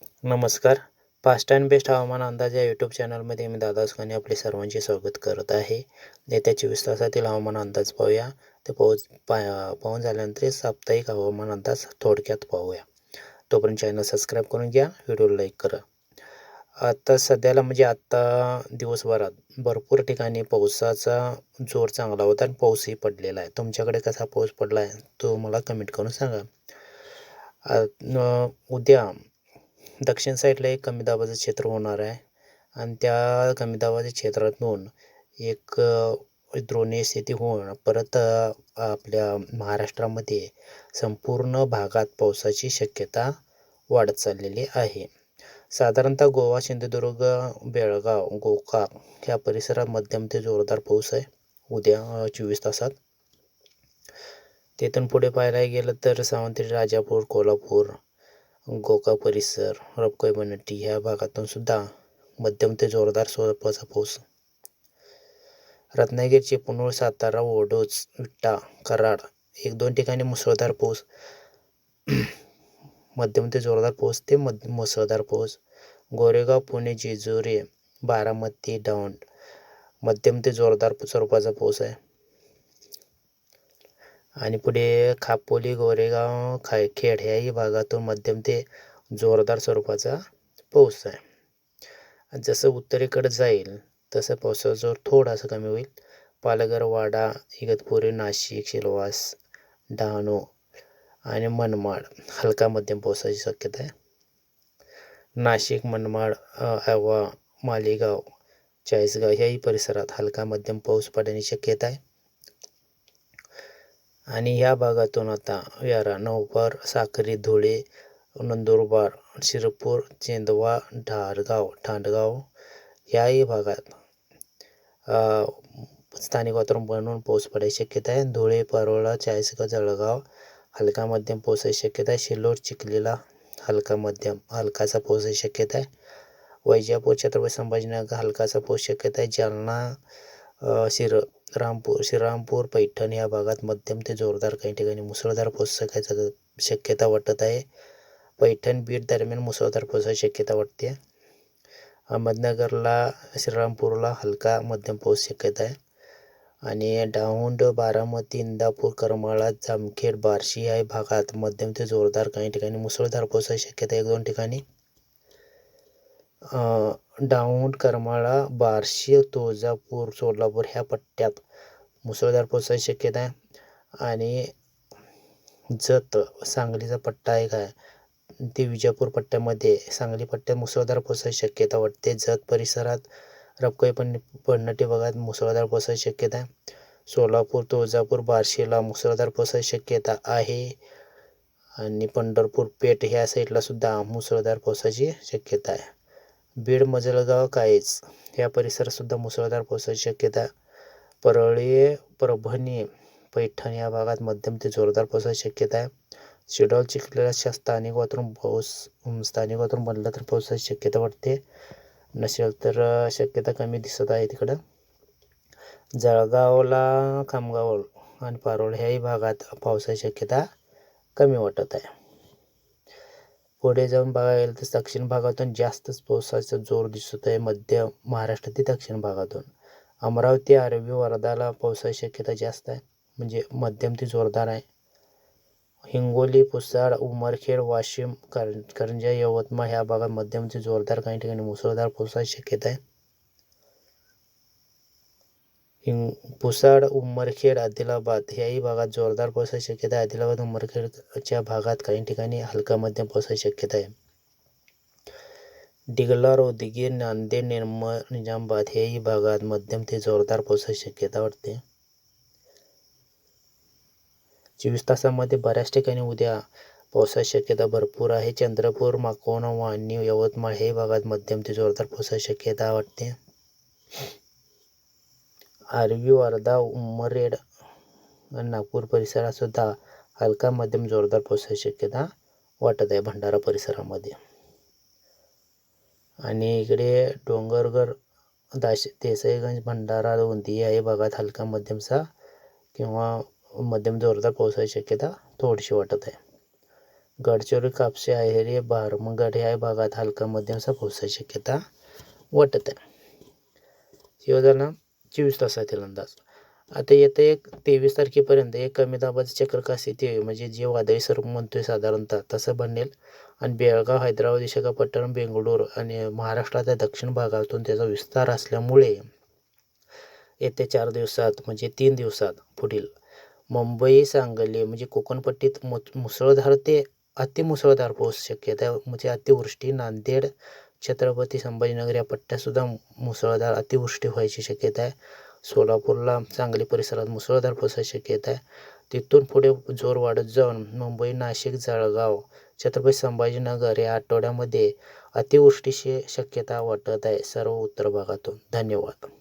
नमस्कार. Fast and best हवामान अंदाज या यूट्यूब चॅनलमध्ये मी दादा सुकाने आपले सर्वांचे स्वागत करत आहे. येत्या 24 तासातील हवामान अंदाज पाहूया. ते पाहून झाल्यानंतर साप्ताहिक हवामान अंदाज थोडक्यात पाहूया. तोपर्यंत चॅनल सबस्क्राईब करून घ्या, व्हिडिओ लाईक करा. आता सध्याला म्हणजे आत्ता दिवसभरात भरपूर ठिकाणी पावसाचा जोर चांगला होता आणि पाऊसही पडलेला आहे. तुमच्याकडे कसा पाऊस पडला आहे तो मला कमेंट करून सांगा. उद्या दक्षिण साईडला एक कमी दाबाचं क्षेत्र होणार आहे आणि त्या कमी दाबाच्या क्षेत्रातून एक द्रोणीय स्थिती होऊन परत आपल्या महाराष्ट्रामध्ये संपूर्ण भागात पावसाची शक्यता वाढत चाललेली आहे. साधारणतः गोवा, सिंधुदुर्ग, बेळगाव, गोकाक या परिसरात मध्यम ते जोरदार पाऊस आहे उद्या 24 तासात. तिथून पुढे पाहायला गेलं तर सावंतवाडी, राजापूर, कोल्हापूर, गोकाक परिसर, रबकोई, बनट्टी ह्या भागातून सुद्धा मध्यम ते जोरदार स्वरूपाचा पाऊस. रत्नागिरी, चिपळूण, सातारा, ओढूच, विटा, कराड 1-2 ठिकाणी मुसळधार पाऊस. मध्यम ते जोरदार पाऊस ते मुसळधार पाऊस. गोरेगाव, पुणे, जेजुरी, बारामती, दौंड मध्यम ते जोरदार स्वरूपाचा पाऊस आहे. आणि पुढे खापोली, गोरेगाव, खेड ह्याही भागातून मध्यम ते जोरदार स्वरूपाचा पाऊस आहे. जसं उत्तरेकडे जाईल तसं पावसाचा जोर थोडासा कमी होईल. पालघर, वाडा, इगतपुरी, नाशिक, सिल्वास, डहाणू आणि मनमाड हलका मध्यम पावसाची शक्यता आहे. नाशिक, मनमाड, आव्हा, मालेगाव, चाळीसगाव ह्याही परिसरात हलका मध्यम पाऊस पडण्याची शक्यता आहे. आणि ह्या भागातून आता व्यारा, नौपार, साक्री, धुळे, नंदुरबार, शिरपूर, चेंदवा, धारगाव, ठाणगाव ह्याही भागात स्थानिक वातावरण बनवून पाऊस पडायची शक्यता आहे. धुळे, पारोळा, चाळीसगाव, जळगाव हलका मध्यम पावसाची शक्यता आहे. सिल्लोड, चिखलीला हलका मध्यम हलकाचा पावसाची शक्यता आहे. वैजापूर, छत्रपती संभाजीनगर हलकाचा पाऊस शक्यता आहे. जालना, श्रीरामपूर, पैठण या भागात मध्यम ते जोरदार काही ठिकाणी मुसळधार पाऊस शक्यता वाटत आहे. पैठण, बीड दरम्यान मुसळधार पावसाची शक्यता वाटते. अहमदनगरला, श्रीरामपूरला हलका मध्यम पाऊस शक्यता आहे. आणि दौंड, बारामती, इंदापूर, करमाळा, जामखेड, बार्शी या भागात मध्यम ते जोरदार काही ठिकाणी मुसळधार पावसाची शक्यता 1-2 ठिकाणी. दौंड, करमाळा, बार्शी, तुळजापूर, सोलापूर ह्या पट्ट्यात मुसळधार पावसाची शक्यता आहे. आणि जत सांगलीचा पट्टा आहे काय ते विजापूर पट्ट्यामध्ये सांगली पट्ट्यात मुसळधार पावसाची शक्यता वाटते. जत परिसरात रबकोई पन्नटी भागात मुसळधार पावसाची शक्यता आहे. सोलापूर, तुळजापूर, बार्शीला मुसळधार पावसाची शक्यता आहे. आणि पंढरपूर, पेठ ह्या साईडला सुद्धा मुसळधार पावसाची शक्यता आहे. बीड, मजलगाव, काळेज या परिसरात सुद्धा मुसळधार पावसाची शक्यता. परळी, परभणी, पैठण या भागात मध्यम ते जोरदार पावसाची शक्यता आहे. शिडोल, चिखलीला स्थानिक वातावरण बनलं तर पावसाची शक्यता वाटते. नसेल तर शक्यता कमी दिसत आहे तिकडं. जळगावला, खामगाव आणि पारोळ ह्याही भागात पावसाची शक्यता कमी वाटत आहे. पुढे जाऊन बघायला गेलं तर दक्षिण भागातून जास्तच पावसाचा जोर दिसत आहे. मध्य महाराष्ट्रातील दक्षिण भागातून अमरावती, आर्वी, वर्धाला पावसाची शक्यता जास्त आहे, म्हणजे मध्यम ते जोरदार आहे. हिंगोली, पुसद, उमरखेड, वाशिम, करंजा, यवतमाळ ह्या भागात मध्यम ते जोरदार काही ठिकाणी मुसळधार पावसाची शक्यता आहे. पुसद, उमरखेड, आदिलाबाद ह्याही भागात जोरदार पावसाची शक्यता आहे. आदिलाबाद, उमरखेडच्या भागात काही ठिकाणी हलका मध्यम पावसाची शक्यता आहे. डिगलार, उदगीर, नांदेड, निर्मळ, निजामाबाद ह्याही भागात मध्यम ते जोरदार पावसाची शक्यता वाटते. 24 तासामध्ये बऱ्याच ठिकाणी उद्या पावसाची शक्यता भरपूर आहे. चंद्रपूर, माकोणा, वाणी, यवतमाळ हे भागात मध्यम ते जोरदार पावसाची शक्यता वाटते. आर्वी, वर्धा, उमरेड आणि नागपूर परिसरात सुद्धा हलका मध्यम जोरदार पावसाची शक्यता वाटत आहे भंडारा परिसरामध्ये. आणि इकडे डोंगरगड, देसाईगंज, भंडारा, गोंदिया या भागात हलका मध्यमचा किंवा मध्यम जोरदार पावसाची शक्यता थोडीशी वाटत आहे. गडचिरोली, कापसी, अहेरी, भारमगड ह्या भागात हलका मध्यमचा पावसाची शक्यता वाटत आहे. हे झाला 24 तासातील अंदाज. आता येतं एक 23 तारखेपर्यंत एक कमी दाबाचं चक्र कासी ते म्हणजे जे वादळी स्वरूप म्हणतोय साधारणतः तसं बनेल आणि बेळगाव, हैदराबाद, विशाखापट्टणम, बेंगळूर आणि महाराष्ट्राच्या दक्षिण भागातून त्याचा विस्तार असल्यामुळे येत्या 4 दिवसात म्हणजे 3 दिवसात पुढील मुंबई, सांगली म्हणजे कोकणपट्टीत मुसळधार ते अतिमुसळधार पाऊस शक्यता आहे. म्हणजे अतिवृष्टी. नांदेड, छत्रपती संभाजीनगर या पट्ट्यातसुद्धा मुसळधार अतिवृष्टी व्हायची शक्यता आहे. सोलापूरला, सांगली परिसरात मुसळधार पावसाची शक्यता आहे. तिथून पुढे जोर वाढत जाऊन मुंबई, नाशिक, जळगाव, छत्रपती संभाजीनगर या आठवड्यामध्ये अतिवृष्टीची शक्यता वाटत आहे सर्व उत्तर भागातून. धन्यवाद.